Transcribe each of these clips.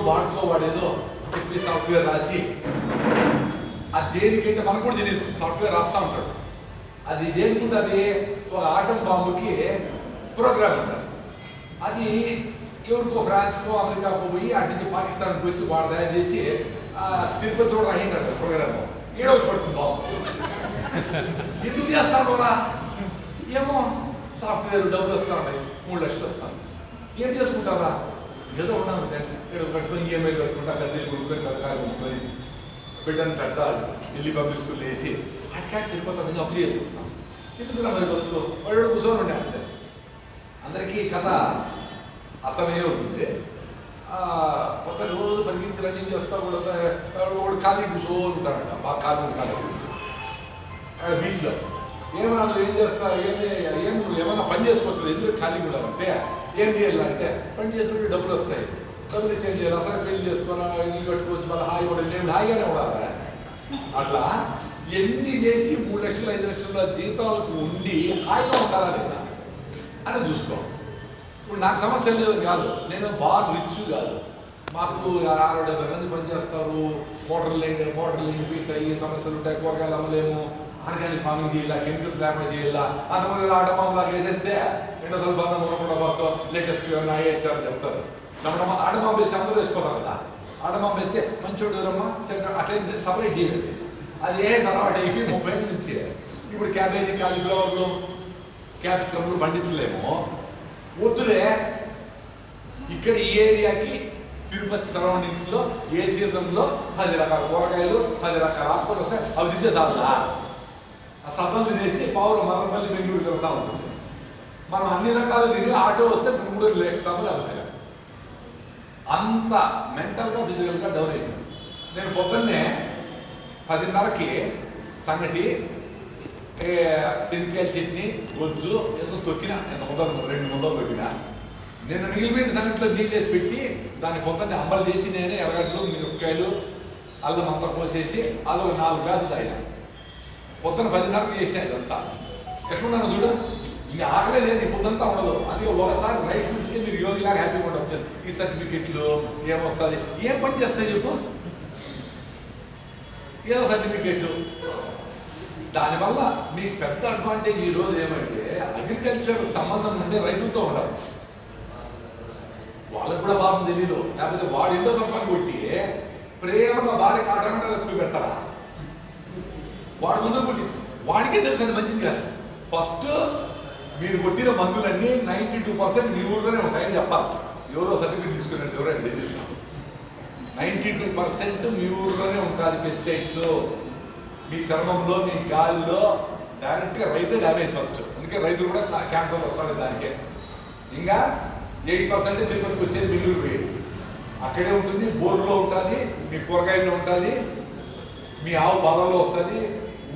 వాడేదో చెప్పి సాఫ్ట్వేర్ రాసి అది దేనికంటే మనకు కూడా తెలియదు. సాఫ్ట్వేర్ రాస్తూ ఉంటాడు. అది దేనికి అది ఒక ఆటం బాంబుకి ప్రోగ్రామ్ ఉంటారు. అది ఎవరికో ఫ్రాన్స్కో అమెరికాకో పోయి అటు నుంచి పాకిస్తాన్కి వచ్చి వాడు తయారు చేసి తిరుపతిలో రాయింటాడు ప్రోగ్రామ్. ఏడవచ్చు పడుతుంది బాబు. ఎందుకు చేస్తాను రా? ఏమో సాఫ్ట్వేర్ డబ్బులు వస్తా ఉన్నాయి, 3 లక్షలు వస్తాను. ఏం చేసుకుంటారా? ఏదో ఉన్నాను ఇక్కడ కట్టుకొని ఈఎంఐ కట్టుకుంటా, గద్దెలు కొనుక్కొని కథకాలు కొనుక్కొని బిడ్డను పెట్టాలి, వెళ్ళి పబ్లిక్ స్కూల్ వేసి అట్కాట్ సరిపోతుంది, అప్లై చేస్తాను. ఎందుకు మరి బతుకు వాడు కూర్చొని ఉండే అంతే. అందరికీ కథ అర్థమే ఉంటుంది. ఒక రోజు పరిగెత్తి రన్నింగ్ చేస్తా కూడా వాడు ఖాళీ కూర్చోని ఉంటాడంట, బాగా ఖాళీ ఉంటాడు బీచ్లో. ఏమన్నా ఏం చేస్తా, ఏమన్నా పని చేసుకోవచ్చు, ఎందుకు ఖాళీ ఉండాలంటే ఏం చేయాలంటే పని చేసుకుంటే డబ్బులు వస్తాయి, డబ్బులు ఇచ్చేం చేయాలి, అసలు పెళ్లి చేసుకోవాలా, ఇల్లు కట్టుకోవచ్చు, మళ్ళీ హాయి కూడా నేను హాయిగానే ఉండాలి. అట్లా ఎన్ని చేసి 3 లక్షలు 5 లక్షల జీతాలకు ఉండి హాయిగా ఉండాలా లేదా అని చూసుకో. ఇప్పుడు నాకు సమస్య లేదు కాదు, నేను బాగా రిచ్ కాదు. మాకు 60-70 మంది పనిచేస్తారు, మోటార్లు ఎండిపోతాయి, సమస్యలు ఉంటాయి, కూరగాయలు అమ్మలేము, ఆర్గానిక్ ఫార్మింగ్ చేయాలా, కెమికల్స్ లేకుండా చేయాలా, అంతమంది ఆటమామలాగా వేసేస్తే రెండో సంబంధం ఉండకుండా బస్సు లేటెస్ట్ ఐహెచ్ఆర్ చెప్తారు. ఆడమామ వేస్తే అందరూ వేసిపోతాం కదా. ఆడమామ వేస్తే మంచోడు రమ్మా అట్లా సపరేట్ చేయాలి. అది ఏ అలవాటు అయిపోయి 30 ఏళ్ళ నుంచి ఇప్పుడు క్యాబేజీ, కాలీఫ్లవర్లు, క్యాప్సికమ్లు పండించలేము. వద్దులే, ఇక్కడ ఈ ఏరియాకి తిరుపతి సరౌండింగ్స్లో ఏ సీజన్లో 10 రకాల కూరగాయలు, 10 రకాల ఆకుకూరలు వస్తాయి. అవి తింటే చాలదా? ఆ సబ్బలు తినేసి పావులు మరపల్లి బెంగళూరు తిరుగుతూ ఉంటుంది. మనం అన్ని రకాలు తిని ఆటో వస్తే 3 లేస్తాము, లేకపోతే అంత మెంటల్గా ఫిజికల్గా డౌన్ అయిపోయింది. నేను పొద్దున్నే 10:30కి సంగటి, చెనిక్కాయల చట్నీ, గొజ్జు వేసుకొని తొక్కిన. ఎంత ముద్దలు 2 ముద్దలు తొక్కినా. నేను మిగిలిపోయిన సంగట్లో నీళ్ళు వేసి పెట్టి దాన్ని పొద్దున్నే అంబలు చేసి నేనే ఎర్రగడ్డలు, మిరపకాయలు, అల్లం అంతా కోసేసి అలా 4 గ్లాసులు తాగినా. పొద్దున్న 10:30కి చేసిన ఇదంతా. ఎట్లున్నాను చూడు, మీ ఆకలే లేదు, ఈ పొద్దంతా ఉండదు. అందుకే ఒకసారి రైట్ ఫుడ్కి మీరు యోగిలాగా హ్యాపీగా ఉండొచ్చు. ఈ సర్టిఫికెట్లు ఏమొస్తుంది, ఏం పని చేస్తాయి చెప్పు? ఏదో సర్టిఫికెట్లు. దానివల్ల మీకు పెద్ద అడ్వాంటేజ్ ఈరోజు ఏమంటే అగ్రికల్చర్ సంబంధం ఉంటే రైతులతో ఉండాలి. వాళ్ళకు కూడా పాపం తెలీదు. లేకపోతే వాడు ఎంతో సంపన్న కొట్టి ప్రేమగా భార్యకు ఆటోమేటిక్గా తెచ్చుకుని పెడతారా? వాడు ముందు కొట్టి వాడికే తెలుసు అది మంచిది కాదు. ఫస్ట్ మీరు కొట్టిన మందులన్నీ 92% మీ ఊళ్ళోనే ఉంటాయని చెప్పాలి. ఎవరో సర్టిఫికెట్ తీసుకున్నట్టు ఎవరైనా తెలియదు. 92% మీ ఊళ్ళోనే ఉంటుంది పెస్టిసైడ్స్. మీ చర్మంలో, మీ గాలిలో డైరెక్ట్గా రైతే డ్యామేజ్ ఫస్ట్. అందుకే రైతులు కూడా క్యాన్సర్ వస్తుంది దానికే. ఇంకా 8% తిరుపతికి వచ్చేది బెంగళూరు పోయేది. అక్కడే ఉంటుంది, బోర్లో ఉంటుంది, మీ కూరగాయల్లో ఉంటుంది, మీ ఆవు బాలలో వస్తుంది,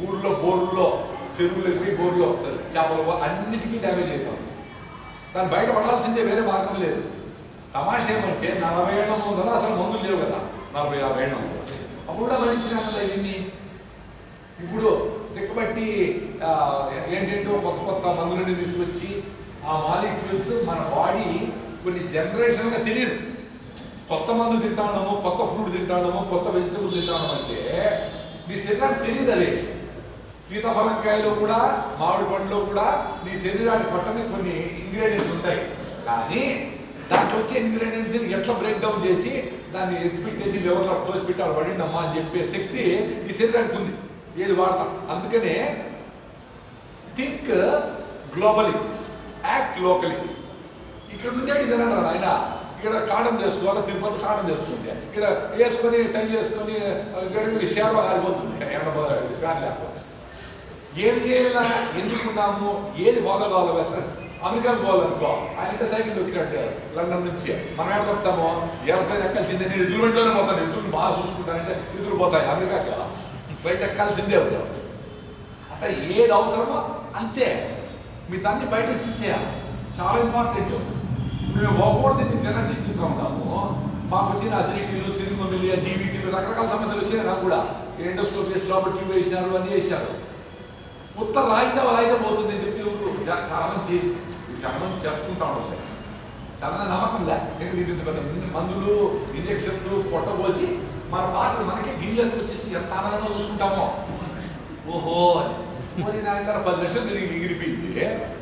ఊళ్ళో బోర్లో చెరువులు పోయి బోర్లో వస్తుంది, చేపలు అన్నిటికీ డ్యామేజ్ అవుతుంది. దాన్ని బయట పడాల్సిందే, వేరే మార్గం లేదు. తమాష ఏమంటే 40 ఏళ్ల ముందర అసలు మందులు లేవు కదా, 40-50 ఏళ్ల ముందు. అప్పుడు కూడా మనిషిన ఇవన్నీ. ఇప్పుడు దిక్కబట్టి ఏంటంటో కొత్త మందులన్నీ తీసుకొచ్చి ఆ మాలిక్యూల్స్ మన బాడీ కొన్ని జనరేషన్గా తెలియదు. కొత్త మందు తింటాడమో, కొత్త ఫ్రూట్ తింటాడమో, కొత్త వెజిటబుల్ తింటాడమో అంటే మీ శరీరానికి తెలియదు. అదే సీతాఫలంకాయలో కూడా, మామిడి పండులో కూడా నీ శరీరానికి పట్టని కొన్ని ఇంగ్రీడియంట్స్ ఉంటాయి. కానీ దాంట్లో వచ్చే ఇంగ్రీడియంట్స్ని ఎట్లా బ్రేక్ డౌన్ చేసి దాన్ని ఎత్తిపెట్టేసి లెవర్లో తోసి పెట్టి అలా పడిందమ్మా అని చెప్పే శక్తి ఈ శరీరానికి ఉంది. ఏది వాడతాం. అందుకనే థింక్ గ్లోబలీ, యాక్ట్ లోకలీ. ఇక్కడ ఉండేది జనాలు ఆయన ఇక్కడ కాడం చేసుకోవాలి, తిరుపతి కాడం చేసుకుంటే ఇక్కడ వేసుకొని టై చేసుకొని ఇక్కడ షేర్ ఆరిపోతుంది. ఫ్యాన్ లేకపోతే ఏం చేయాలా, ఎందుకున్నాము, ఏది పోగలవాలో వెస్టర్న్ అమెరికాకు పోవాలనుకో, ఆయన సైకిల్ దొక్కినట్టు లండన్ నుంచి మనం ఎక్కడ వస్తామో ఏరోప్లేన్ ఎక్కాల్సిందే. నేను ఎదురులోనే పోతాను, ఎదురు బాగా చూసుకుంటానంటే ఎదురు పోతాయి. అమెరికాకి బయట ఎక్కాల్సిందే అవుతాం. అంటే ఏది అవసరమో అంతే. మీ దాన్ని బయట వచ్చేసేయాలి, చాలా ఇంపార్టెంట్. మేము ఒకటి తినని చెప్తూ ఉంటాము. మాకు వచ్చిన అసిడిటీలు, సిరిమమిలియా, డీబీటీలు, రకరకాల సమస్యలు వచ్చాయి. నాకు కూడా ఎండోస్కోప్ చేసి లోపల ట్యూబ్ వేసినారు, అన్నీ వేసారు. రాయితే పోతుంది అని చెప్పి చాలా మంది చేసుకుంటా ఉంటాయి. చాలా నమ్మకం లే. ఇది పెద్ద మందులు ఇంజక్షన్లు పొట్టబోసి మన పాటలు మనకి గిన్నెలకు వచ్చేసి ఎంత ఆనందంగా చూసుకుంటామో. ఓహో మరి నా దగ్గర 10 లక్షలు తిరిగి ఎగిరిపోయింది,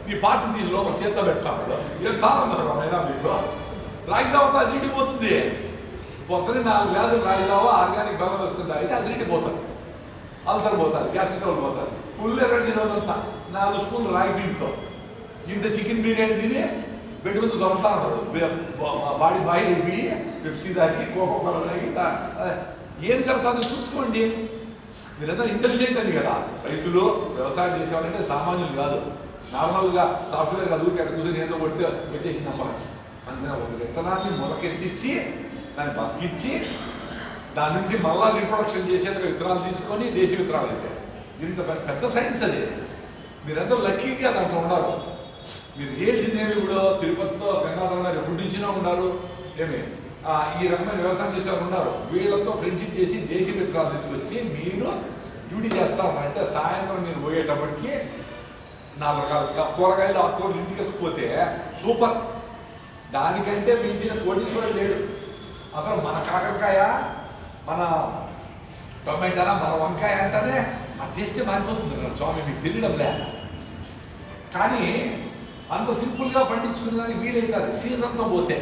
నీ పాటను తీసి లోపల చేతిలో పెడతాడు, ఎంత ఆనందం అయినా మీకు. రాగి జావ అసిడిటీ పోతుంది. పొద్దున 4 గ్లాసులు రాగి జావ ఆర్గానిక్ బెల్లం వస్తుంది, అయితే అసిడిటీ పోతుంది, అల్సర్ పోతుంది, గ్యాస్ట్రిక్ ట్రబుల్ పోతుంది. ఫుల్ ఎనర్జీ రోజంతా 4 స్పూన్లు రాగి పిండితో ఇంత చికెన్ బిర్యానీ తిని బెడ్ మీద దొరుకుతా ఉంటారు. బాడీ బాయిల్ అయిపోయి పెప్సీ తాగి కోకోకోల తాగి ఏం జరుగుతుందో చూసుకోండి. మీరంతా ఇంటెలిజెంట్ అని కదా. రైతులు వ్యవసాయం చేసేవాళ్ళంటే సామాన్యులు కాదు. నార్మల్గా సాఫ్ట్వేర్ కాదు, అక్కడ కూర్చొని ఏదో కొడితే వచ్చేసి నమ్మకం. అందుకని ఒక విత్తనాన్ని మొలకెత్తిచ్చి దాన్ని బతికిచ్చి దాని నుంచి మళ్ళా రీప్రొడక్షన్ చేసేందుకు విత్తనాలు తీసుకొని దేశీ విత్తనాలు అయితే ఇంత పెద్ద సైన్స్ అది. మీరందరూ లక్కీగా దాంట్లో ఉన్నారు. మీరు చేయాల్సిందేమి ఇప్పుడు తిరుపతిలో గంగాధర గారు ఎప్పుడు నుంచినో ఉన్నారు. ఏమి ఈ రకమైన వ్యవసాయం చేసేవారు ఉన్నారు. వీళ్ళతో ఫ్రెండ్షిప్ చేసి దేశీ విత్తనాలు తీసుకొచ్చి మీరు డ్యూటీ చేస్తా ఉన్నారు. అంటే సాయంత్రం మీరు పోయేటప్పటికి 4 రకాల కూరగాయలు ఆకుకూరలు ఇంటికి ఎత్తుకుపోతే సూపర్. దానికంటే మించిన కోటీశ్వరుడు లేడు. అసలు మన కాకరకాయ, మన టొమాటోనా, మన వంకాయ అంటేనే ఆ టేస్టే మారిపోతుంది స్వామి, మీకు తెలియడం లే. కానీ అంత సింపుల్గా పండించుకునేదానికి వీలైతుంది సీజన్తో పోతే.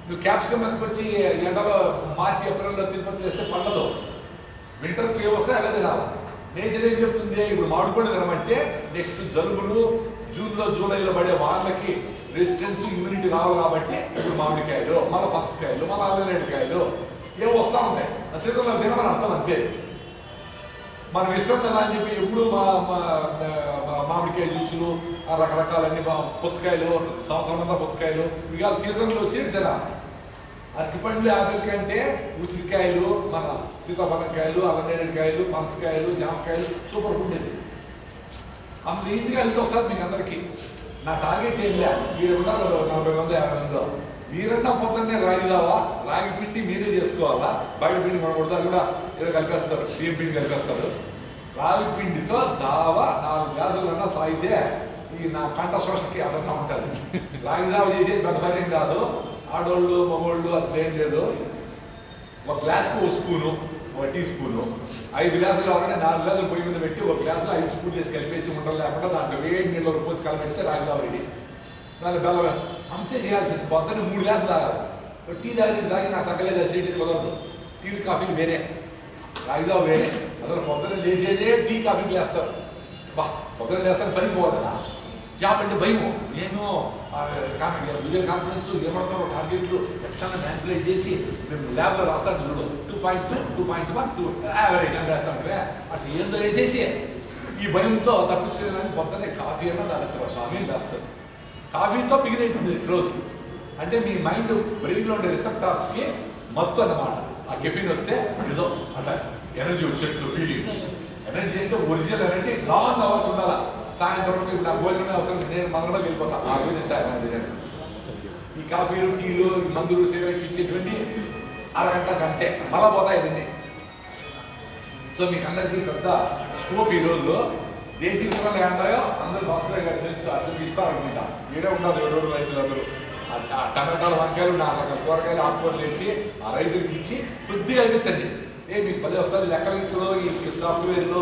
నువ్వు క్యాప్సికమ్ ఎత్తుకొచ్చి ఎండలో మార్చి ఏప్రిల్లో తిరుపతి వేస్తే పండదు. వింటర్కి వస్తే అవే తినాలి. నేచర్ ఏం చెప్తుంది, ఇప్పుడు మామిడిపండు తినమంటే నెక్స్ట్ జలుబులు జూన్లో జూలైలో పడే వాళ్ళకి రెసిస్టెన్స్ ఇమ్యూనిటీ రావాలి కాబట్టి ఇప్పుడు మామిడికాయలు, మన పనసకాయలు, మన అల్లనేటికాయలు ఏం వస్తూ ఉంటాయి. ఆ సీజన్లో తినమని అర్థం అంతే. మనం ఇష్టం కదా అని చెప్పి ఎప్పుడు మామిడికాయ జ్యూసులు రకరకాలన్నీ పుచ్చకాయలు, సంవత్సరం అంతా పుచ్చకాయలు ఇవాళ సీజన్లో వచ్చి తినాలి. అరటిపండ్లు, యాపిల్ కంటే ఉసిరికాయలు, మన సీతాఫలంకాయలు, అల్లనేరేడుకాయలు, పనసకాయలు, జామకాయలు సూపర్ ఫుడ్ ఇది. అంత ఈజీగా వెళ్తూ వస్తుంది మీకు అందరికీ. నా టార్గెట్ ఏం లే, వీడు ఉన్నారు 40 మంది 50 మంది. మీరన్నా పొద్దున్నే రాగి జావా, రాగి పిండి మీరే చేసుకోవాలా. బయట పిండి కొనకూడదు, కూడా ఏదో కలిపేస్తారు, బియ్యం పిండి కలిపేస్తారు. రాగి పిండితో జావా 4 గ్లాసులన్నా తాగితే ఈ నా కంట శోషకి అదన్నా ఉంటుంది. రాగి జావ చేసేది పెద్ద పని ఏం కాదు. ఆడోళ్ళు మగోళ్ళు అట్లా ఏం లేదు. ఒక గ్లాస్కి 1 స్పూను, 1 టీ స్పూను, 5 గ్లాసులు కావాలంటే 4 గ్లాసులు పొయ్యి మీద పెట్టి 1 గ్లాసులో 5 స్పూన్ చేసి కలిపేసి ఉండలు లేకుండా దాంట్లో వేడి నీళ్ళు పోసి కలిపెడితే రాగి జావ రెడీ. దాని బెల్లం అంతే చేయాల్సింది. పొద్దున్న 3 గ్లాసులు తాగాలి. టీ తాగి నాకు తగ్గలేదు, అసిడిటీ కుదరదు. టీ కాఫీలు వేరే, రాగి జావ వేరే. అసలు పొద్దున్న లేచేదే టీ కాఫీకి లేస్తారు. పొద్దున్న లేస్తారు పని పోతుందా, జాబ్ అంటే భయము. ఏమో వీడియో కాన్ఫరెన్స్ ఏమడతారో టార్గెట్లు ఎట్లా మ్యానిపులేట్ చేసి మేము ల్యాబ్లో రాస్తాను చూడు 2.2, 2.1, 2 యావరేజ్ అని రాస్తాం కదా. అట్లా ఏందో వేసేసి ఈ భయంతో తప్పించుకునేదానికి పొద్దున్నే కాఫీ అన్నా తాగేస్తారు. స్వామి వేస్తారు. కాఫీతో బిగినవుతుంది రోజు. అంటే మీ మైండ్ బ్రెయిన్లో ఉండే రిసెప్టార్స్కి మత్తు అన్నమాట. ఆ కెఫీన్ వస్తే ఏదో అట్లా ఎనర్జీ వచ్చేట్లు ఫీలింగ్. ఎనర్జీ అంటే ఒరిజినల్ ఎనర్జీ లాంగ్ అవర్స్ ఉండాలా. సాయంత్రం ఇప్పుడు నాకు భోజనమే అవసరం, నేను మనలో వెళ్ళిపోతాను. ఆ రోజు ఇస్తాను. ఈ కాఫీలు, టీలు, మందులు, సేవకి ఇచ్చేటువంటి అరగంట కంటే మళ్ళా పోతాయి ఇవన్నీ. సో మీకు అందరికీ పెద్ద స్కోప్ ఈ రోజు. దేశీ విత్తనాలు ఏంటాయో అందరూ భాస్కర్ గారు తెలుసు, అందరికి ఇస్తారనుకుంటా. మీరే ఉన్నారు 7 రోజులు రైతులందరూ. ఆ టమాటాలు, వంకాయలు, 4 రకాల కూరగాయలు, ఆకుకూరలు వేసి ఆ రైతులకి ఇచ్చి కొద్దిగా అనిపించండి. మీకు 10 వస్తుంది లెక్కలింపులో, ఈ సాఫ్ట్వేర్లో,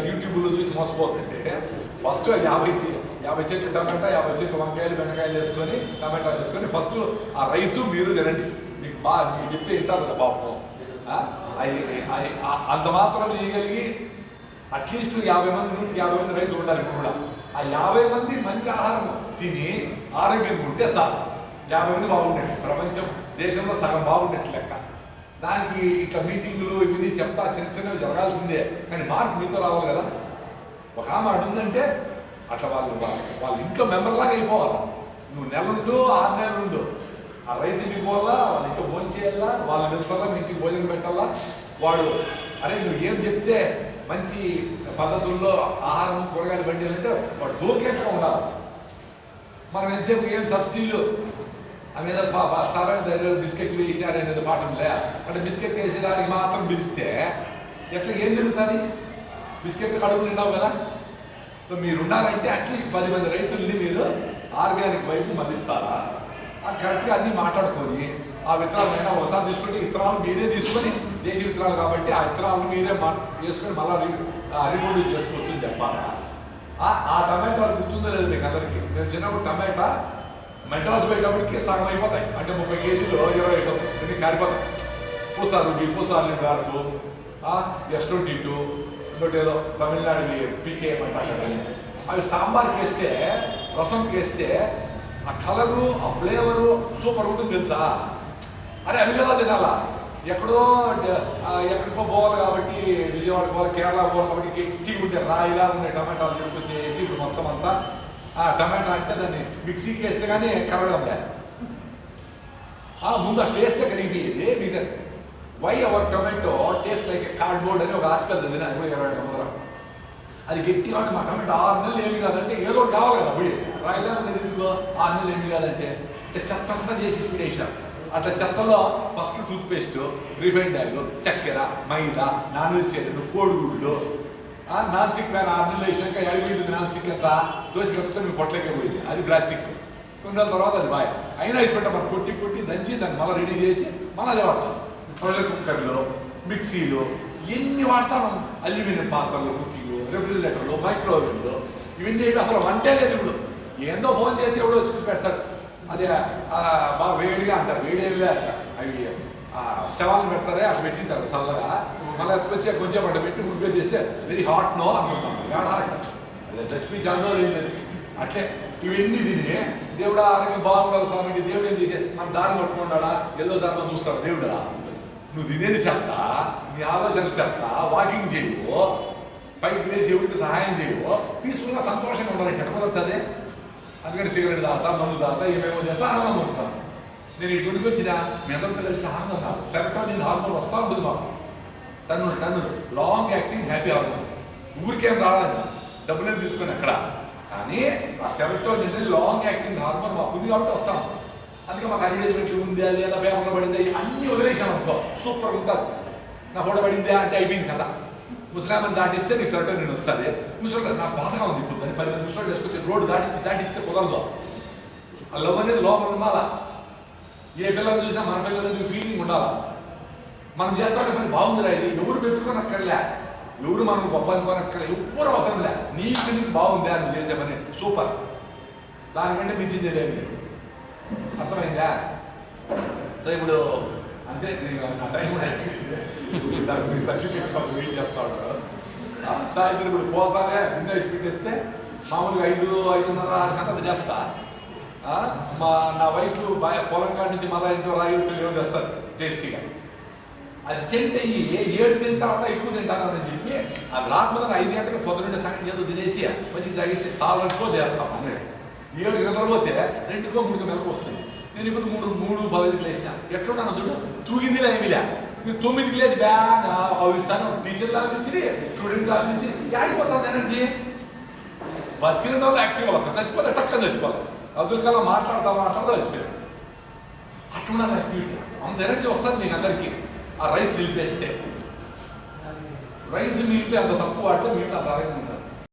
యూట్యూబ్లో చూసి మోసపోతుంటే ఫస్ట్ 50 చెట్లు టమాటా, 50 చెట్లు వంకాయలు, బెండకాయలు వేసుకొని టమాటాలు వేసుకొని ఫస్ట్ ఆ రైతు మీరు తినండి. మీకు మీకు చెప్తే వింటారు కదా పాపం. అంత మాత్రం చేయగలిగి అట్లీస్ట్ 50 మంది, 150 మంది రైతులు ఉండాలి. ఇప్పుడు కూడా ఆ 50 మంది మంచి ఆహారం తిని ఆరోగ్యంగా ఉంటే సార్ 50 మంది బాగుండేది. ప్రపంచం దేశంలో సగం బాగుండేట్లు లెక్క. దానికి ఇట్లా మీటింగులు ఇవన్నీ చెప్తా చిన్నవి జరగాల్సిందే. కానీ మార్పు మీతో రావాలి కదా. ఒక ఆమె అడుందంటే అట్లా వాళ్ళ ఇంట్లో మెంబర్లాగా వెళ్ళిపోవాలి. నువ్వు నెలలుండు, 6 నెలలుండు, ఆ రైతు ఇంటికి పోవాలా, వాళ్ళ ఇంట్లో భోజనం చేయాలా, వాళ్ళ నిలుసల్లా మీ ఇంటికి భోజనం పెట్టాలా. వాడు అరే నువ్వు ఏం చెప్తే మంచి పద్ధతుల్లో ఆహారం కూరగాయలు పండిందంటే వాడు దూకేట్గా ఉండాలి. మనం ఎంతసేపు ఏం సబ్సిడీలు అనేది సరైన దగ్గర బిస్కెట్లు వేసినారనేది పాఠంలే. అంటే బిస్కెట్ వేసేదానికి మాత్రం పిలిస్తే ఎట్లా ఏం జరుగుతుంది? బిస్కెట్ కడుపు నిండావు కదా. సో మీరు ఉన్నారంటే అట్లీస్ట్ 10 మంది రైతుల్ని మీరు ఆర్గానిక్ వైపు మళ్ళించాలా. కరెక్ట్గా అన్నీ మాట్లాడుకొని ఆ విత్తనాలైనా ఒకసారి తీసుకుంటే విత్తనాలు మీరే తీసుకొని దేశీ విత్తనాలు కాబట్టి ఆ విత్తనాలను మీరే చేసుకొని మళ్ళీ రిమూవ్ చేసుకోవచ్చు అని చెప్పాలా. ఆ టమాటా గుర్తుందో లేదు మీకు అందరికీ. నేను చిన్నప్పుడు టమాటా మెడ్రాస్ పోయేటప్పటికి సగం అయిపోతాయి, అంటే 30 కేజీలు 20 అయిపోతాయి, కారిపోతాయి. పూసాలు గారు S22 ఇంకోటి ఏదో తమిళనాడు పీకే అవి సాంబార్కి వేస్తే రసంకి వేస్తే ఆ కలరు ఆ ఫ్లేవరు సూపర్ ఉంటుంది తెలుసా. అరే అవి కదా తినాలా, ఎక్కడికో పోవాలి కాబట్టి విజయవాడ పోవాలి కేరళ పోవాలి కాబట్టి గట్టిగా ఉంటే రాయిలా ఉండే టమాటాలు తీసుకొచ్చి వేసి ఇప్పుడు మొత్తం అంతా టమాటా అంటే దాన్ని మిక్సీకి వేస్తే కానీ కరగడం లేదు. ముందు ఆ టేస్టే కరిగిపోయేది. Reason why our tomato taste like cardboard అని ఒక ఆర్టికల్ చదివిన 20 ముందర. అది గట్టిగా ఉంటే మా టమాటో 6 నెలలు ఏమి కాదంటే ఏదో కావాలి కదా పోయి రాయిలా ఉండేది ఎందుకో 6 నెలలు ఏమి కాదంటే చెత్త అంతా చేసి వేసాం. అట్లా చెత్తలో first toothpaste, refined oil, చక్కెర, మైదా, నాన్ వెజిటేరియన్, కోడిగుడ్లు, నాన్ స్టిక్ ప్యాన్ 6 నెలలు వేసాక అడిగిపోయింది. నాన్ స్టిక్ అంతా దోశ కట్టుకొని మీ పొట్లకే పోయింది, అది ప్లాస్టిక్. కొన్ని రోజుల తర్వాత అది బాయ్ అయినా వేసి పెట్టాం. మనం కొట్టి దంచి దాన్ని మళ్ళీ రెడీ చేసి మళ్ళీ అదే వాడతాం. ప్రెషర్ కుక్కర్లు, మిక్సీలు ఎన్ని వాడతాం. అల్యూమినియం పాత్రలు, కుకింగ్, రెఫ్రిజిరేటర్లు, మైక్రోవేవ్లు, ఇవన్నీ అసలు వంటే లేదు. ఇప్పుడు ఏందో ఫోన్ చేసి ఎవడో వచ్చి పెడతాడు. అదే బాగా వేడిగా అంటారు, వేడేవిలే అసలు అవి శవాలను పెడతారే అట్లా పెట్టింటారు చల్లగా. మళ్ళీ వచ్చి కొంచెం అట్లా పెట్టి ముగ్గుగా చేస్తే వెరీ హాట్ నో అనుకుంటాం. ఏడ హాట్ అదే చచ్చిపోయి చాలా లేదు. అట్లే ఇవన్నీ తిని దేవుడా ఆరోగ్యం బాగుండాలి స్వామి, దేవుడు ఏం చేసే మన దారి కొట్టుకుంటాడా, ఎల్లో ధర్మం చూస్తాడు దేవుడా. నువ్వు తినేది చెప్తా, నీ ఆలోచన చెప్తా, వాకింగ్ చేయవు, పైకి లేచి ఎవరికి సహాయం చేయవు, పీస్ఫుల్గా సంతోషంగా ఉండాలి. ఎట్ట కుదురుతుంది? అందుకని సిగరెట్ తాగుతా, మందు తాగుతా, ఏమేమో చేస్తా, ఆనందంగా ఉంటాను. నేను ఈ గుడికి వచ్చినా మీ అందరితో కలిసి ఆనందం కాదు. సెరటోనిన్ హార్మోన్ వస్తూ ఉంటుంది మాకు, టన్నులు లాంగ్ యాక్టింగ్ హ్యాపీ హార్మోన్. ఊరికేం రాదండి, డబ్బులేం తీసుకొని ఎక్కడ. కానీ ఆ సెరటోనిన్ లాంగ్ యాక్టింగ్ హార్మోన్ మాకు ఉంది కాబట్టి వస్తాం. అందుకే మాకు అడ్వర్టైజ్మెంట్లు ఉంది, అది ఎలా పేపర్లో పడింది అన్నీ వదిలేసాను అనుకో, సూపర్ ఉంటుంది. నా ఫోటో పడిందా అంటే అయిపోయింది కదా. ముస్లామని దాటిస్తే నీకు సెరటోనిన్ వస్తుంది. ముసలి నాకు బాధగా ఉంది, ఇప్పుడు దాన్ని 10 నిమిషాలు చేసుకొచ్చి రోడ్డు దాటిస్తే కుదరదు. ఆ లవ్ అనేది లోపల ఉండాలా. ఏ పిల్లలు చూసినా మన పిల్లలు ఫీలింగ్ ఉండాలా. మనం చేస్తాడే పని బాగుందిరా, ఇది ఎవరు పెట్టుకోనక్కర్లే, ఎవరు మనం గొప్ప అనుకోనక్కర్లే, ఎవ్వరు అవసరం లే. నీకు బాగుందా నువ్వు చేసే పని సూపర్, దానికంటే మించింది ఏదేమి లేదు. అర్థమైందా? సో ఇప్పుడు అంతే, నా టైం కూడా అయిపోయింది. సర్టిఫికేట్ కోసం వెయిట్ చేస్తాడు. సాయంత్రం ఇప్పుడు పోతానే ముందే పెట్టేస్తే మామూలుగా 5-5:30 గంటలు చేస్తా. నా వైఫ్ పొలం కాడి నుంచి మళ్ళీ ఇంట్లో రాగి పిల్లలు చేస్తారు టేస్టీగా. అది తింటే 7 తింటా ఉంటా, ఎక్కువ తింటానని చెప్పి ఆ బ్లాక్ మీద 5 గంటలకు పొద్దున్నే సంగతి ఏదో తినేసి మంచిగా తాగేసి సాలెంట్కో చేస్తాం. అదే 7 నిద్రపోతే 2-3 మెలకు వస్తుంది. నేను ఇప్పుడు 3-15 లేచినా ఎట్లున్నాను చూడు, తూగిందిలే ఏమిలే. మీరు 9కి లేచి బ్యాగ్ ఇస్తాను, టీచర్ లాగా నుంచి స్టూడెంట్ లాగా నుంచి ఆడిపోతుంది ఎనర్జీ. బతికిన వాళ్ళు యాక్టివ్గా వస్తారు, చచ్చిపోతే టక్కని చచ్చిపోవాలి. అబ్దుల్ కలాం మాట్లాడతా చచ్చిపోయాడు. అట్లా యాక్టివిటీ అంత ఎనర్జీ వస్తుంది మీకు అందరికీ. ఆ రైస్ నిలిపేస్తే, రైస్ నిలిపి అంత తక్కువ వాడితే మీట్లో అంత ఆరోగ్యం ఉంటుంది.